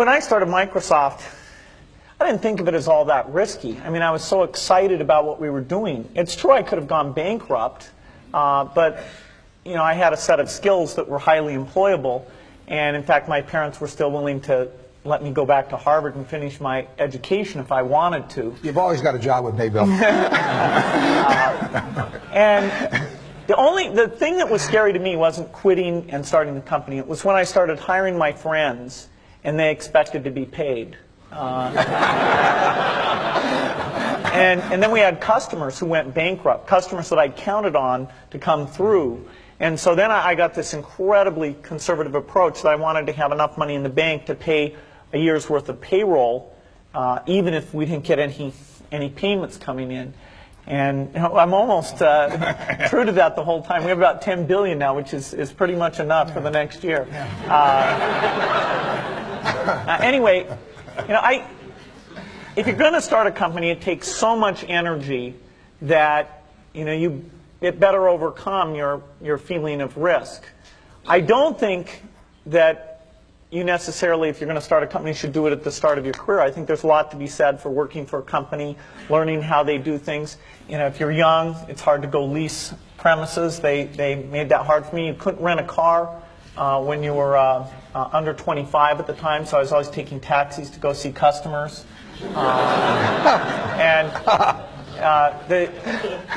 when I started Microsoft, I didn't think of it as all that risky. I mean, I was so excited about what we were doing. It's true I could have gone bankrupt, but you know, I had a set of skills that were highly employable, and in fact, my parents were still willing to let me go back to Harvard and finish my education if I wanted to. You've always got a job with me, Bill. And the thing that was scary to me wasn't quitting and starting the company. It was when I started hiring my friends and they expected to be paid. And then we had customers who went bankrupt, customers that I counted on to come through. And so then I got this incredibly conservative approach that I wanted to have enough money in the bank to pay a year's worth of payroll, even if we didn't get any payments coming in. And you know, I'm almost true to that the whole time. We have about 10 billion now, which is pretty much enough for the next year. Anyway, you know, if you're going to start a company, it takes so much energy that you know it better overcome your feeling of risk. I don't think that you necessarily, if you're going to start a company, should do it at the start of your career. I think there's a lot to be said for working for a company, learning how they do things. You know, if you're young, it's hard to go lease premises. They made that hard for me. You couldn't rent a car when you were under 25 at the time, so I was always taking taxis to go see customers. And the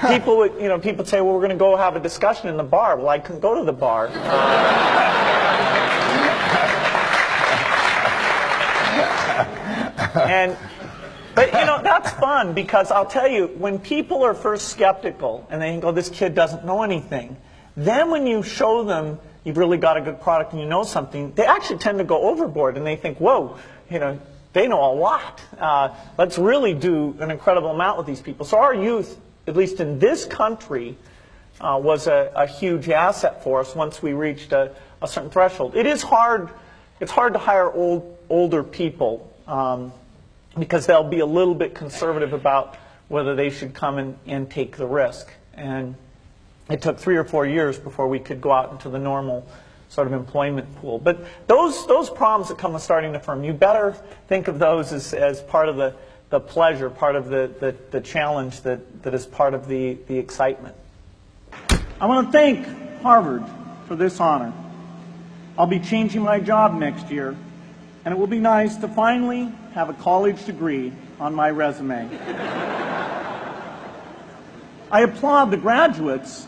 people would, you know, people say, well, we're going to go have a discussion in the bar. Well, I couldn't go to the bar. But you know, that's fun, because I'll tell you, when people are first skeptical and they think, oh, this kid doesn't know anything, then when you show them you've really got a good product and you know something, they actually tend to go overboard and they think, whoa, you know, they know a lot. Let's really do an incredible amount with these people. So our youth, at least in this country, was a huge asset for us once we reached a certain threshold. It is hard. It's hard to hire older people because they'll be a little bit conservative about whether they should come and take the risk. And it took 3 or 4 years before we could go out into the normal sort of employment pool. But those problems that come with starting a firm, you better think of those as part of the pleasure, part of the challenge that is part of the excitement. I want to thank Harvard for this honor. I'll be changing my job next year, and it will be nice to finally have a college degree on my resume. I applaud the graduates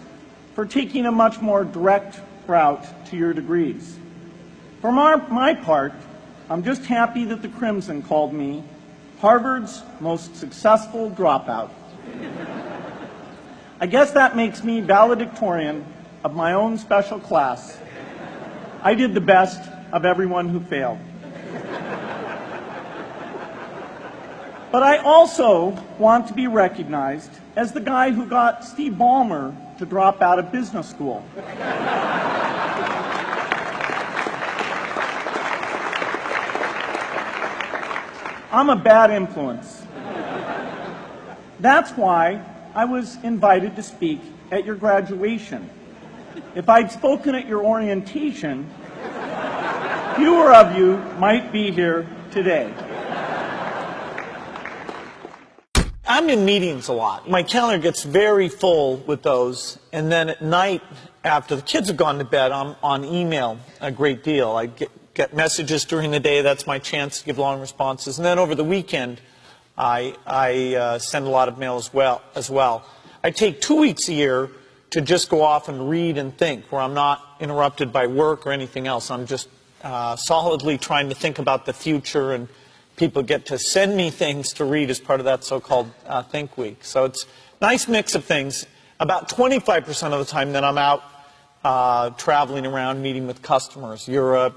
for taking a much more direct route to your degrees. For my part, I'm just happy that the Crimson called me Harvard's most successful dropout. I guess that makes me valedictorian of my own special class. I did the best of everyone who failed. But I also want to be recognized as the guy who got Steve Ballmer to drop out of business school. I'm a bad influence. That's why I was invited to speak at your graduation. If I'd spoken at your orientation, fewer of you might be here today. I'm in meetings a lot. My calendar gets very full with those, and then at night, after the kids have gone to bed, I'm on email a great deal. I get messages during the day. That's my chance to give long responses. And then over the weekend, I send a lot of mail as well. I take 2 weeks a year to just go off and read and think, where I'm not interrupted by work or anything else. I'm just solidly trying to think about the future, and people get to send me things to read as part of that so-called Think Week. So it's a nice mix of things. About 25% of the time then I'm out traveling around, meeting with customers, Europe,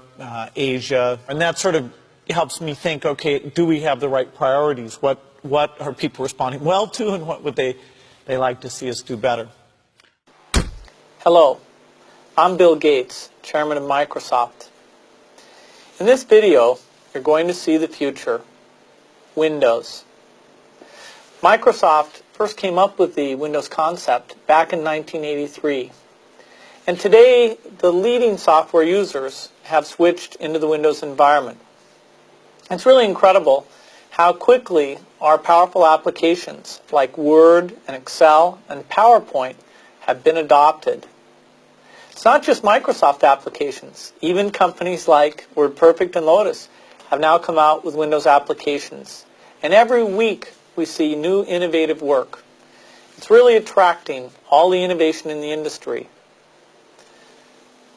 Asia, and that sort of helps me think, okay, do we have the right priorities? What are people responding well to, and what would they like to see us do better? Hello, I'm Bill Gates, Chairman of Microsoft. In this video, you're going to see the future, Windows. Microsoft first came up with the Windows concept back in 1983. And today, the leading software users have switched into the Windows environment. It's really incredible how quickly our powerful applications like Word and Excel and PowerPoint have been adopted. It's not just Microsoft applications. Even companies like WordPerfect and Lotus have now come out with Windows applications. And every week we see new innovative work. It's really attracting all the innovation in the industry.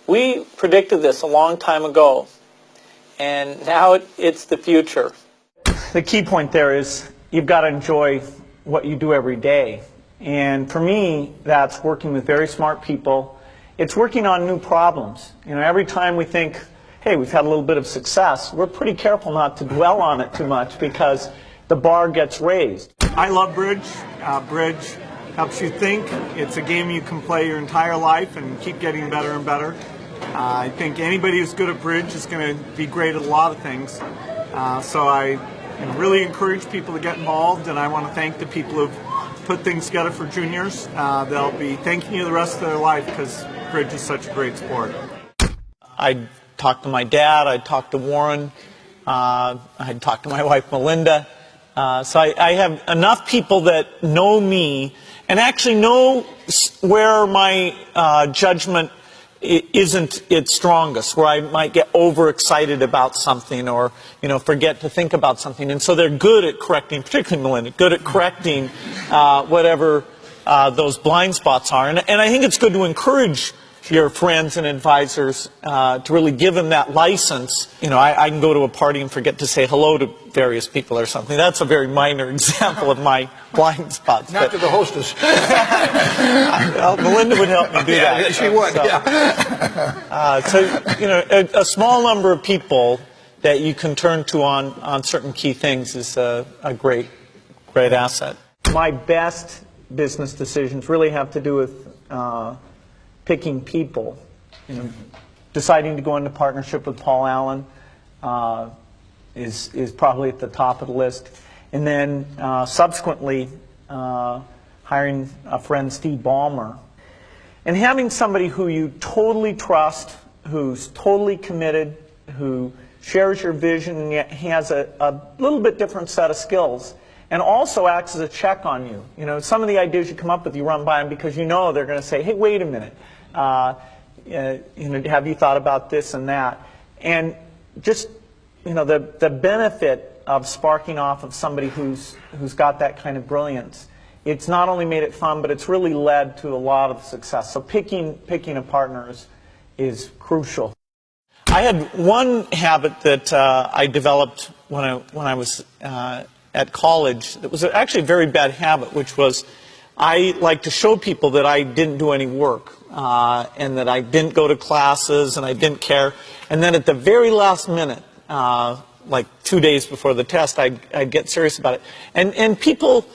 We predicted this a long time ago, and now it's the future. The key point there is you've got to enjoy what you do every day. And for me, that's working with very smart people. It's working on new problems. You know, every time we think, hey, we've had a little bit of success, we're pretty careful not to dwell on it too much because the bar gets raised. I love bridge. Bridge helps you think. It's a game you can play your entire life and keep getting better and better. I think anybody who's good at bridge is going to be great at a lot of things. So I really encourage people to get involved, and I want to thank the people who've put things together for juniors. They'll be thanking you the rest of their life because bridge is such a great sport. I talked to my dad, I talked to Warren, I talked to my wife Melinda. So I have enough people that know me and actually know where my judgment isn't its strongest, where I might get overexcited about something or, forget to think about something. And so they're good at correcting, particularly Melinda, good at correcting whatever those blind spots are. And I think it's good to encourage your friends and advisors to really give them that license. I can go to a party and forget to say hello to various people or something. That's a very minor example of my blind spots. Not to the hostess. Well, Melinda would help me do that. Yeah, she would, So, a small number of people that you can turn to on certain key things is a great asset. My best business decisions really have to do with picking people. Deciding to go into partnership with Paul Allen is probably at the top of the list. And then subsequently hiring a friend, Steve Ballmer. And having somebody who you totally trust, who's totally committed, who shares your vision and yet has a little bit different set of skills, and also acts as a check on you. Some of the ideas you come up with, you run by them because they're going to say, hey, wait a minute. Have you thought about this and that? And just, the benefit of sparking off of somebody who's got that kind of brilliance, it's not only made it fun, but it's really led to a lot of success. So picking a partner is crucial. I had one habit that I developed when I was at college that was actually a very bad habit, which was I like to show people that I didn't do any work and that I didn't go to classes and I didn't care. And then at the very last minute, like 2 days before the test, I'd get serious about it. And people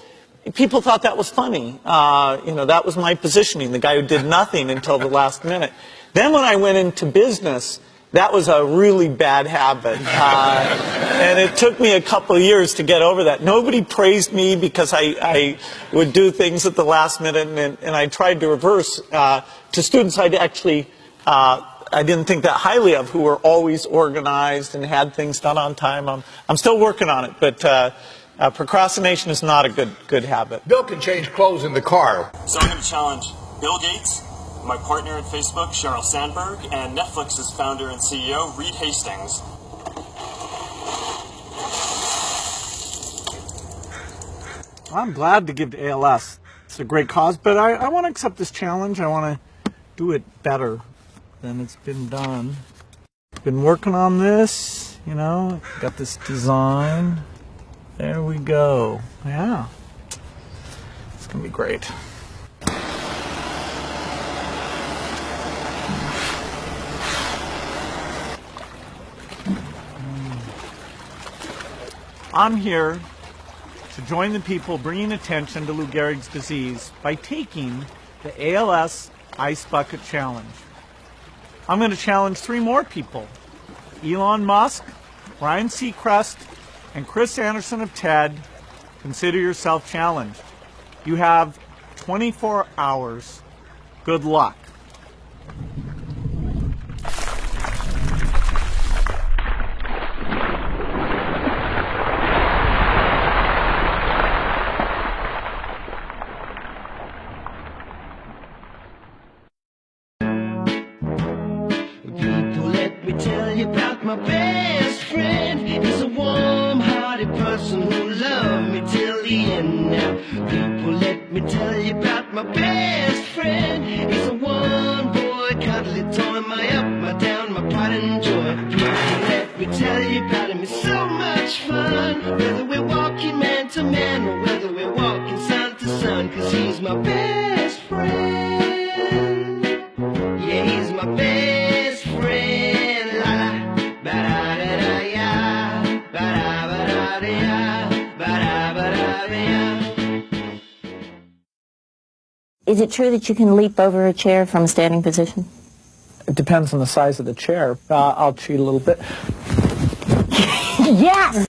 thought that was funny. That was my positioning, the guy who did nothing until the last minute. Then when I went into business, that was a really bad habit. And it took me a couple of years to get over that. Nobody praised me because I would do things at the last minute, and I tried to reverse to students I didn't think that highly of, who were always organized and had things done on time. I'm still working on it, but procrastination is not a good habit. Bill can change clothes in the car. So I'm going to challenge Bill Gates, my partner at Facebook, Sheryl Sandberg, and Netflix's founder and CEO, Reed Hastings. I'm glad to give to ALS. It's a great cause, but I want to accept this challenge. I want to do it better than it's been done. Been working on this, got this design. There we go. Yeah. It's going to be great. I'm here to join the people bringing attention to Lou Gehrig's disease by taking the ALS Ice Bucket Challenge. I'm going to challenge 3 more people: Elon Musk, Ryan Seacrest, and Chris Anderson of TED. Consider yourself challenged. You have 24 hours. Good luck. my best friend is a warm-hearted person who loved me till the end. Now, people, let me tell you about my best friend. He's a one-boy, cuddly toy, my up, my down, my pride and joy. People, let me tell you about him. It's so much fun, whether we're walking man to man or whether we're walking sun to sun, 'cause he's my best friend. Yeah, he's my best friend. La la, ba da da da ya, ba da da ya, ba da ya. Is it true that you can leap over a chair from a standing position? It depends on the size of the chair. I'll cheat a little bit. Yes!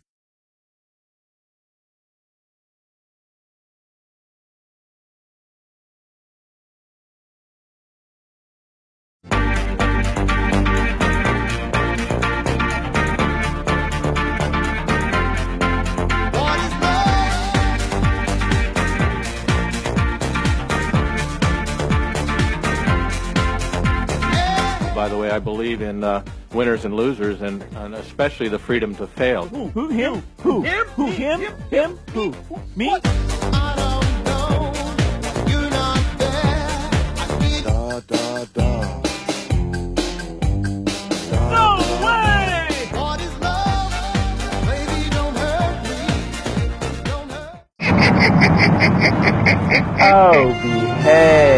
By the way, I believe in winners and losers, and especially the freedom to fail. Who? Him? Who? Him? Who? Him? Him? Who? Me? No way! Oh, behave.